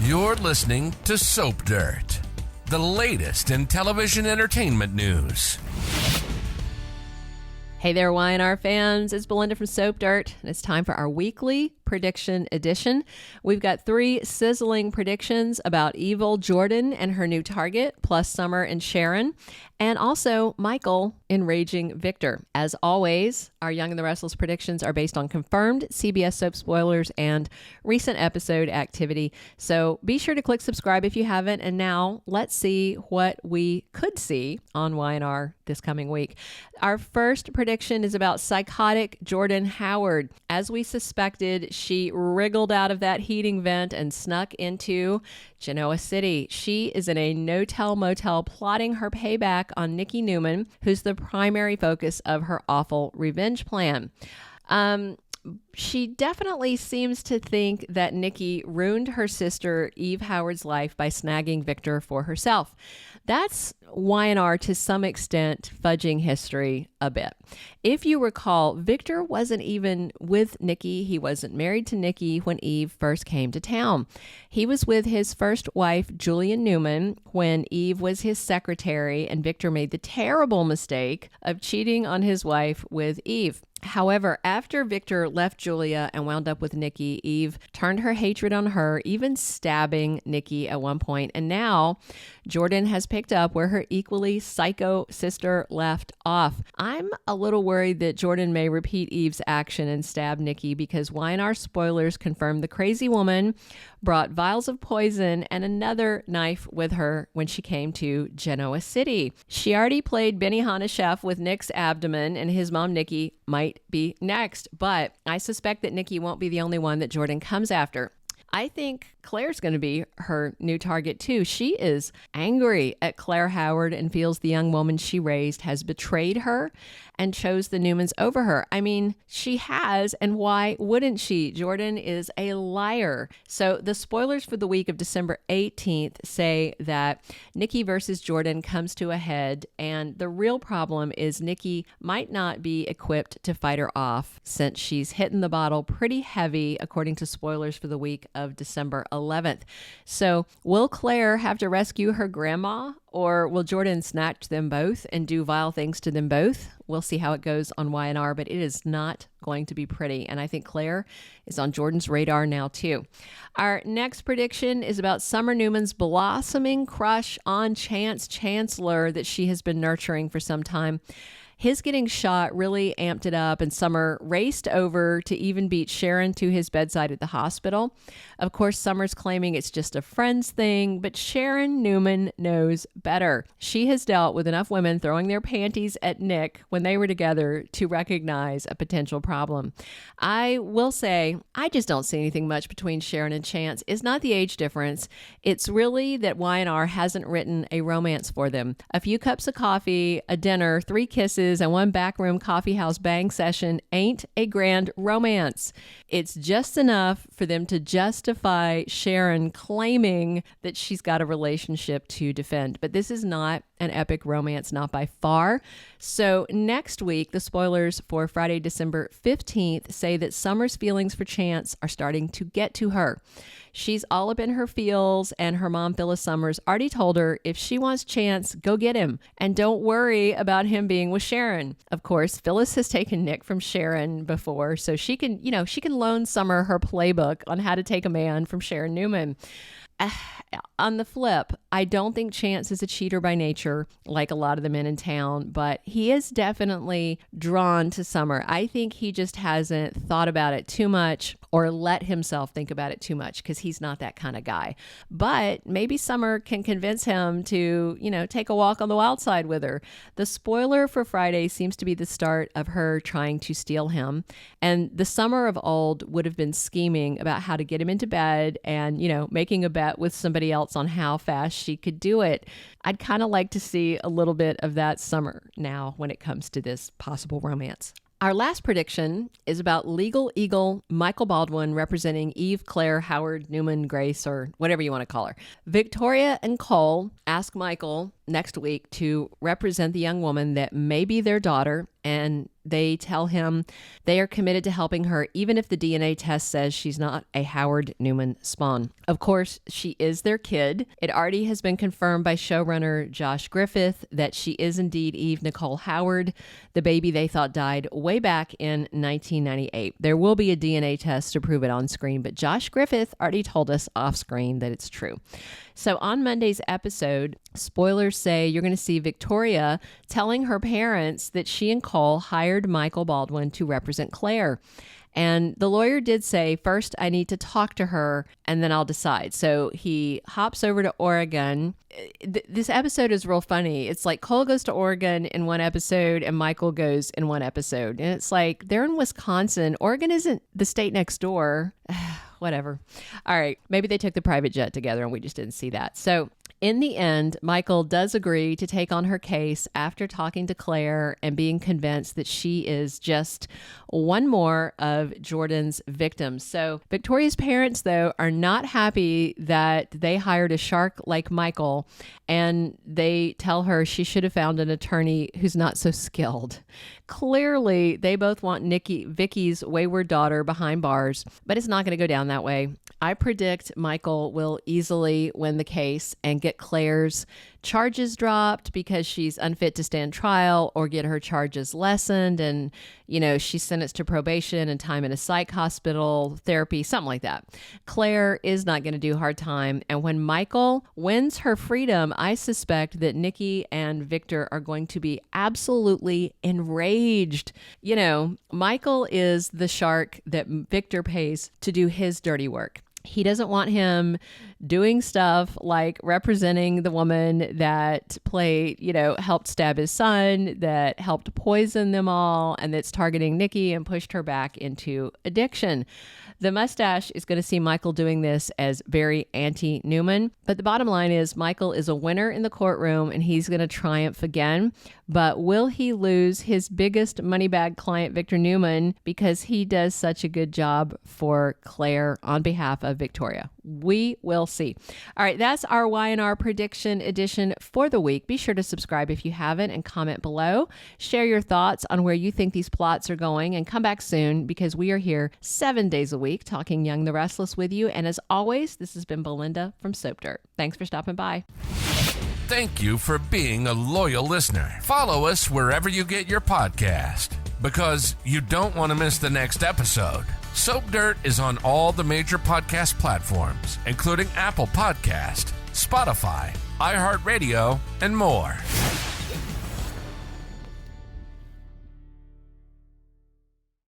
You're listening to Soap Dirt, the latest in television entertainment news. Hey there, Y&R fans. It's Belinda from Soap Dirt, and it's time for our weekly prediction edition. We've got 3 sizzling predictions about Evil Jordan and her new target, plus Summer and Sharon, and also Michael enraging Victor. As always, our Young and the Restless predictions are based on confirmed CBS soap spoilers and recent episode activity. So be sure to click subscribe if you haven't. And now let's see what we could see on Y&R this coming week. Our first prediction is about psychotic Jordan Howard. As we suspected, she wriggled out of that heating vent and snuck into Genoa City. She is in a no-tell motel plotting her payback on Nikki Newman, who's the primary focus of her awful revenge plan. She definitely seems to think that Nikki ruined her sister Eve Howard's life by snagging Victor for herself. That's Y&R to some extent fudging history a bit. If you recall, Victor wasn't even with Nikki. He wasn't married to Nikki when Eve first came to town. He was with his first wife, Julian Newman, when Eve was his secretary, and Victor made the terrible mistake of cheating on his wife with Eve. However, after Victor left Julia and wound up with Nikki, Eve turned her hatred on her, even stabbing Nikki at one point. And now Jordan has picked up where her equally psycho sister left off. I'm a little worried that Jordan may repeat Eve's action and stab Nikki because Y&R spoilers confirm the crazy woman brought vials of poison and another knife with her when she came to Genoa City. She already played Benihana chef with Nick's abdomen, and his mom, Nikki, might be next. But I suspect that Nikki won't be the only one that Jordan comes after. I think Claire's going to be her new target too. She is angry at Claire Howard and feels the young woman she raised has betrayed her and chose the Newmans over her. I mean, she has, and why wouldn't she? Jordan is a liar. So the spoilers for the week of December 18th say that Nikki versus Jordan comes to a head, and the real problem is Nikki might not be equipped to fight her off since she's hitting the bottle pretty heavy, according to spoilers for the week of December 11th. So will Claire have to rescue her grandma, or will Jordan snatch them both and do vile things to them both? We'll see how it goes on Y&R, but it is not going to be pretty. And I think Claire is on Jordan's radar now too. Our next prediction is about Summer Newman's blossoming crush on Chance Chancellor that she has been nurturing for some time. His getting shot really amped it up, and Summer raced over to even beat Sharon to his bedside at the hospital. Of course, Summer's claiming it's just a friend's thing, but Sharon Newman knows better. She has dealt with enough women throwing their panties at Nick when they were together to recognize a potential problem. I will say, I just don't see anything much between Sharon and Chance. It's not the age difference. It's really that Y&R hasn't written a romance for them. A few cups of coffee, a dinner, 3 kisses, and 1 backroom coffeehouse bang session ain't a grand romance. It's just enough for them to justify Sharon claiming that she's got a relationship to defend. But this is not an epic romance, not by far. So next week, the spoilers for Friday, December 15th say that Summer's feelings for Chance are starting to get to her. She's all up in her feels, and her mom, Phyllis Summers, already told her if she wants Chance, go get him. And don't worry about him being with Sharon. Of course, Phyllis has taken Nick from Sharon before, so she can loan Summer her playbook on how to take a man from Sharon Newman. On the flip, I don't think Chance is a cheater by nature, like a lot of the men in town, but he is definitely drawn to Summer. I think he just hasn't thought about it too much or let himself think about it too much because he's not that kind of guy. But maybe Summer can convince him to, take a walk on the wild side with her. The spoiler for Friday seems to be the start of her trying to steal him. And the Summer of old would have been scheming about how to get him into bed and, making a bet with somebody else on how fast she could do it. I'd kind of like to see a little bit of that Summer now when it comes to this possible romance. Our last prediction is about legal eagle Michael Baldwin representing Eve, Claire, Howard, Newman, Grace, or whatever you want to call her. Victoria and Cole ask Michael next week to represent the young woman that may be their daughter and they tell him they are committed to helping her, even if the DNA test says she's not a Howard Newman spawn. Of course, she is their kid. It already has been confirmed by showrunner Josh Griffith that she is indeed Eve Nicole Howard, the baby they thought died way back in 1998. There will be a DNA test to prove it on screen, but Josh Griffith already told us off screen that it's true. So on Monday's episode, spoilers say you're going to see Victoria telling her parents that she and Cole hired Michael Baldwin to represent Claire. And the lawyer did say, first, I need to talk to her and then I'll decide. So he hops over to Oregon. This episode is real funny. It's like Cole goes to Oregon in one episode and Michael goes in one episode. And it's like they're in Wisconsin. Oregon isn't the state next door. Whatever. All right. Maybe they took the private jet together and we just didn't see that. So in the end, Michael does agree to take on her case after talking to Claire and being convinced that she is just one more of Jordan's victims. So Victoria's parents, though, are not happy that they hired a shark like Michael, and they tell her she should have found an attorney who's not so skilled. Clearly, they both want Vicky's wayward daughter behind bars, but it's not going to go down that way. I predict Michael will easily win the case and get Claire's charges dropped because she's unfit to stand trial, or get her charges lessened and, she's sentenced to probation and time in a psych hospital, therapy, something like that. Claire is not going to do hard time. And when Michael wins her freedom, I suspect that Nikki and Victor are going to be absolutely enraged. Michael is the shark that Victor pays to do his dirty work. He doesn't want him doing stuff like representing the woman that helped stab his son, that helped poison them all, and that's targeting Nikki and pushed her back into addiction. The Mustache is going to see Michael doing this as very anti-Newman. But the bottom line is Michael is a winner in the courtroom and he's going to triumph again. But will he lose his biggest money bag client, Victor Newman, because he does such a good job for Claire on behalf of Victoria? We will see. All right, that's our Y&R prediction edition for the week. Be sure to subscribe if you haven't and comment below. Share your thoughts on where you think these plots are going, and come back soon because we are here 7 days a week talking Young the Restless with you. And as always, this has been Belinda from Soap Dirt. Thanks for stopping by. Thank you for being a loyal listener. Follow us wherever you get your podcast, because you don't want to miss the next episode. Soap Dirt is on all the major podcast platforms, including Apple Podcast, Spotify, iHeartRadio, and more.